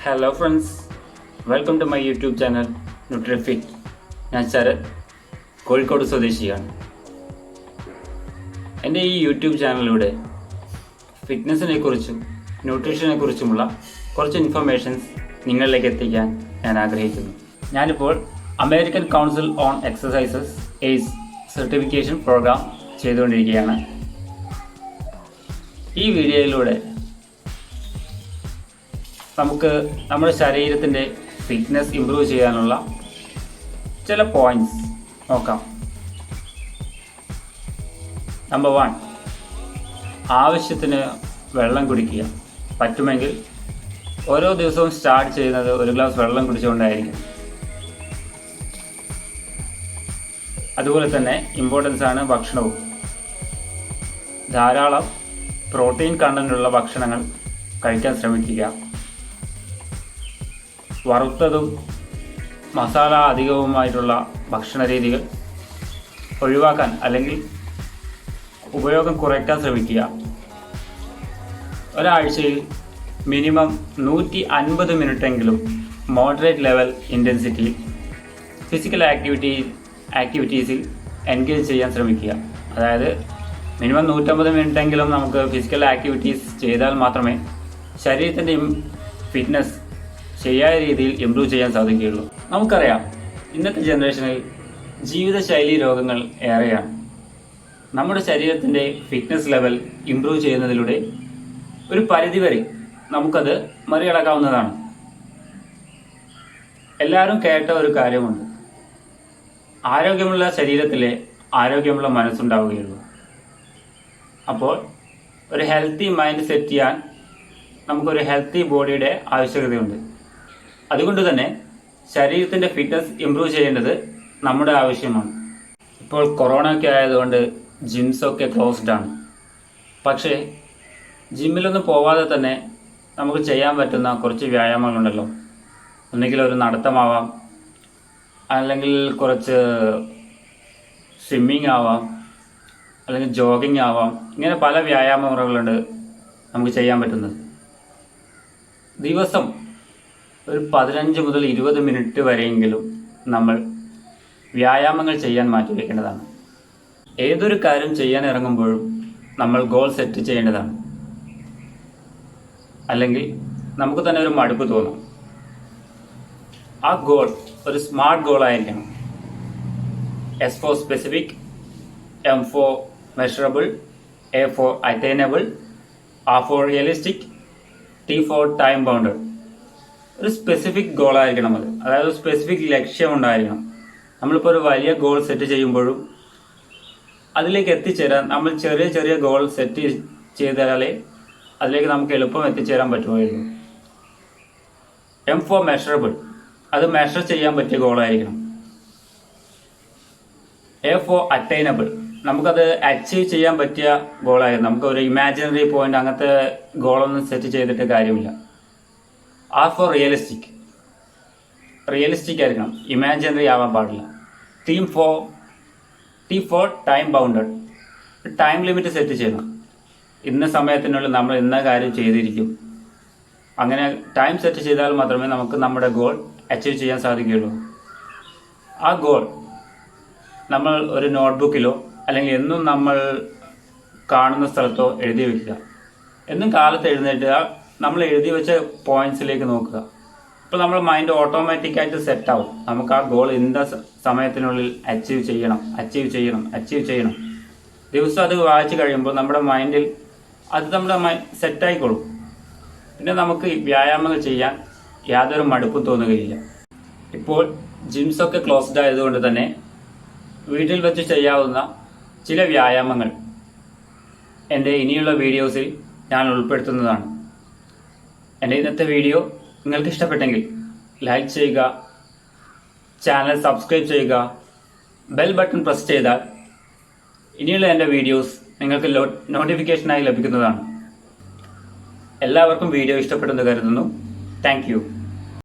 Hello friends, welcome to my YouTube channel Nutri-Fit. ഞാൻ ശരത്, കോഴിക്കോട് സ്വദേശിയാണ്. എൻ്റെ ഈ യൂട്യൂബ് ചാനലിലൂടെ ഫിറ്റ്നസ്സിനെ കുറിച്ചും ന്യൂട്രീഷനെ കുറിച്ചുമുള്ള കുറച്ച് ഇൻഫർമേഷൻസ് നിങ്ങളിലേക്ക് എത്തിക്കാൻ ഞാൻ ആഗ്രഹിക്കുന്നു. ഞാനിപ്പോൾ American council on exercises ACE certification program ചെയ്തുകൊണ്ടിരിക്കുകയാണ്. ഈ വീഡിയോയിലൂടെ നമുക്ക് നമ്മുടെ ശരീരത്തിൻ്റെ ഫിറ്റ്നസ് ഇമ്പ്രൂവ് ചെയ്യാനുള്ള ചില പോയിൻറ്റ്സ് നോക്കാം. നമ്പർ 1, ആവശ്യത്തിന് വെള്ളം കുടിക്കുക. പറ്റുമെങ്കിൽ ഓരോ ദിവസവും സ്റ്റാർട്ട് ചെയ്യുന്നത് ഒരു ഗ്ലാസ് വെള്ളം കുടിച്ചുകൊണ്ടായിരിക്കും. അതുപോലെ തന്നെ ഇമ്പോർട്ടൻസ് ആണ് ഭക്ഷണവും. ധാരാളം പ്രോട്ടീൻ കണ്ടന്റുള്ള ഭക്ഷണങ്ങൾ കഴിക്കാൻ ശ്രമിക്കുക. വറുത്തതും മസാല അധികവുമായിട്ടുള്ള ഭക്ഷണ രീതികൾ ഒഴിവാക്കാൻ അല്ലെങ്കിൽ ഉപയോഗം കുറയ്ക്കാൻ ശ്രമിക്കുക. ഒരാഴ്ചയിൽ മിനിമം 150 മിനിറ്റെങ്കിലും മോഡറേറ്റ് ലെവൽ ഇൻറ്റൻസിറ്റിയിൽ ഫിസിക്കൽ ആക്ടിവിറ്റീസിൽ എൻഗേജ് ചെയ്യാൻ ശ്രമിക്കുക. അതായത് മിനിമം 150 മിനിറ്റെങ്കിലും നമുക്ക് ഫിസിക്കൽ ആക്ടിവിറ്റീസ് ചെയ്താൽ മാത്രമേ ശരീരത്തിൻ്റെ ഫിറ്റ്നസ് ശരിയായ രീതിയിൽ ഇമ്പ്രൂവ് ചെയ്യാൻ സാധിക്കുകയുള്ളൂ. നമുക്കറിയാം, ഇന്നത്തെ ജനറേഷനിൽ ജീവിതശൈലി രോഗങ്ങൾ ഏറെയാണ്. നമ്മുടെ ശരീരത്തിൻ്റെ ഫിറ്റ്നസ് ലെവൽ ഇമ്പ്രൂവ് ചെയ്യുന്നതിലൂടെ ഒരു പരിധിവരെ നമുക്കത് മറികടക്കാവുന്നതാണ്. എല്ലാവരും കേട്ട ഒരു കാര്യമുണ്ട്: ആരോഗ്യമുള്ള ശരീരത്തിലെ ആരോഗ്യമുള്ള മനസ്സുണ്ടാവുകയുള്ളൂ. അപ്പോൾ ഒരു ഹെൽത്തി മൈൻഡ് സെറ്റ് ചെയ്യാൻ നമുക്കൊരു ഹെൽത്തി ബോഡിയുടെ ആവശ്യകതയുണ്ട്. അതുകൊണ്ട് തന്നെ ശരീരത്തിൻ്റെ ഫിറ്റ്നസ് ഇമ്പ്രൂവ് ചെയ്യേണ്ടത് നമ്മുടെ ആവശ്യമാണ്. ഇപ്പോൾ കൊറോണ ഒക്കെ ആയതുകൊണ്ട് ജിംസൊക്കെ ക്ലോസ്ഡ് ആണ്. പക്ഷേ ജിമ്മിലൊന്നും പോവാതെ തന്നെ നമുക്ക് ചെയ്യാൻ പറ്റുന്ന കുറച്ച് വ്യായാമങ്ങളുണ്ടല്ലോ. ഒന്നുകിൽ ഒരു നടത്തമാവാം, അല്ലെങ്കിൽ കുറച്ച് സ്വിമ്മിങ് ആവാം, അല്ലെങ്കിൽ ജോഗിങ് ആവാം. ഇങ്ങനെ പല വ്യായാമ മുറകളുണ്ട് നമുക്ക് ചെയ്യാൻ പറ്റുന്നത്. ദിവസം ഒരു 15 മുതൽ 20 മിനിറ്റ് വരെയെങ്കിലും നമ്മൾ വ്യായാമങ്ങൾ ചെയ്യാൻ മാറ്റിവെക്കേണ്ടതാണ്. ഏതൊരു കാര്യം ചെയ്യാൻ ഇറങ്ങുമ്പോഴും നമ്മൾ ഗോൾ സെറ്റ് ചെയ്യേണ്ടതാണ്. അല്ലെങ്കിൽ നമുക്ക് തന്നെ ഒരു മടുപ്പ് തോന്നും. ആ ഗോൾ ഒരു സ്മാർട്ട് ഗോൾ ആയിരിക്കണം. S for specific, M for measurable, A for attainable, R for realistic, T for time bounded. ഒരു സ്പെസിഫിക് ഗോൾ ആയിരിക്കണം അത്. അതായത് ഒരു സ്പെസിഫിക് ലക്ഷ്യം ഉണ്ടായിരിക്കണം. നമ്മളിപ്പോൾ ഒരു വലിയ ഗോൾ സെറ്റ് ചെയ്യുമ്പോഴും അതിലേക്ക് എത്തിച്ചേരാൻ നമ്മൾ ചെറിയ ചെറിയ ഗോൾ സെറ്റ് ചെയ്താലേ അതിലേക്ക് നമുക്ക് എളുപ്പം എത്തിച്ചേരാൻ പറ്റുമായിരുന്നു. M for measurable, അത് മെഷർ ചെയ്യാൻ പറ്റിയ ഗോളായിരിക്കണം. A for attainable, നമുക്കത് അച്ചീവ് ചെയ്യാൻ പറ്റിയ ഗോളായിരുന്നു. നമുക്കൊരു ഇമാജിനറി പോയിന്റ് അങ്ങനത്തെ ഗോളൊന്നും സെറ്റ് ചെയ്തിട്ട് കാര്യമില്ല. R for റിയലിസ്റ്റിക് ആയിരിക്കണം, ഇമാജിനറി ആവാൻ പാടില്ല. T for time bounded, time limit set ചെയ്യണം. ഇന്ന സമയത്തിനുള്ളിൽ നമ്മൾ ഇന്ന കാര്യം ചെയ്തിരിക്കും. അങ്ങനെ ടൈം സെറ്റ് ചെയ്താൽ മാത്രമേ നമുക്ക് നമ്മുടെ ഗോൾ അച്ചീവ് ചെയ്യാൻ സാധിക്കുകയുള്ളൂ. ആ ഗോൾ നമ്മൾ ഒരു നോട്ട്ബുക്കിലോ അല്ലെങ്കിൽ എന്നും നമ്മൾ കാണുന്ന സ്ഥലത്തോ എഴുതി വയ്ക്കുക. എന്നും കാലത്ത് എഴുന്നേറ്റ് നമ്മൾ എഴുതി വെച്ച പോയിന്റ്സിലേക്ക് നോക്കുക. അപ്പോൾ നമ്മുടെ മൈൻഡ് ഓട്ടോമാറ്റിക്കായിട്ട് സെറ്റാവും. നമുക്ക് ആ ഗോൾ ഇന്ന സമയത്തിനുള്ളിൽ അച്ചീവ് ചെയ്യണം. ദിവസം അത് വായിച്ചു കഴിയുമ്പോൾ നമ്മുടെ മൈൻഡിൽ അത് നമ്മുടെ സെറ്റായിക്കോളും. പിന്നെ നമുക്ക് വ്യായാമങ്ങൾ ചെയ്യാൻ യാതൊരു മടുപ്പും തോന്നുകയില്ല. ഇപ്പോൾ ജിംസൊക്കെ ക്ലോസ്ഡ് ആയതുകൊണ്ട് തന്നെ വീട്ടിൽ വെച്ച് ചെയ്യാവുന്ന ചില വ്യായാമങ്ങൾ എൻ്റെ ഇനിയുള്ള വീഡിയോസിൽ ഞാൻ ഉൾപ്പെടുത്തുന്നതാണ്. എൻ്റെ ഇന്നത്തെ വീഡിയോ നിങ്ങൾക്ക് ഇഷ്ടപ്പെട്ടെങ്കിൽ ലൈക്ക് ചെയ്യുക, ചാനൽ സബ്സ്ക്രൈബ് ചെയ്യുക, ബെൽ ബട്ടൺ പ്രസ് ചെയ്താൽ ഇനിയുള്ള എൻ്റെ വീഡിയോസ് നിങ്ങൾക്ക് നോട്ടിഫിക്കേഷനായി ലഭിക്കുന്നതാണ്. എല്ലാവർക്കും വീഡിയോ ഇഷ്ടപ്പെട്ടെന്ന് കരുതുന്നു. Thank you.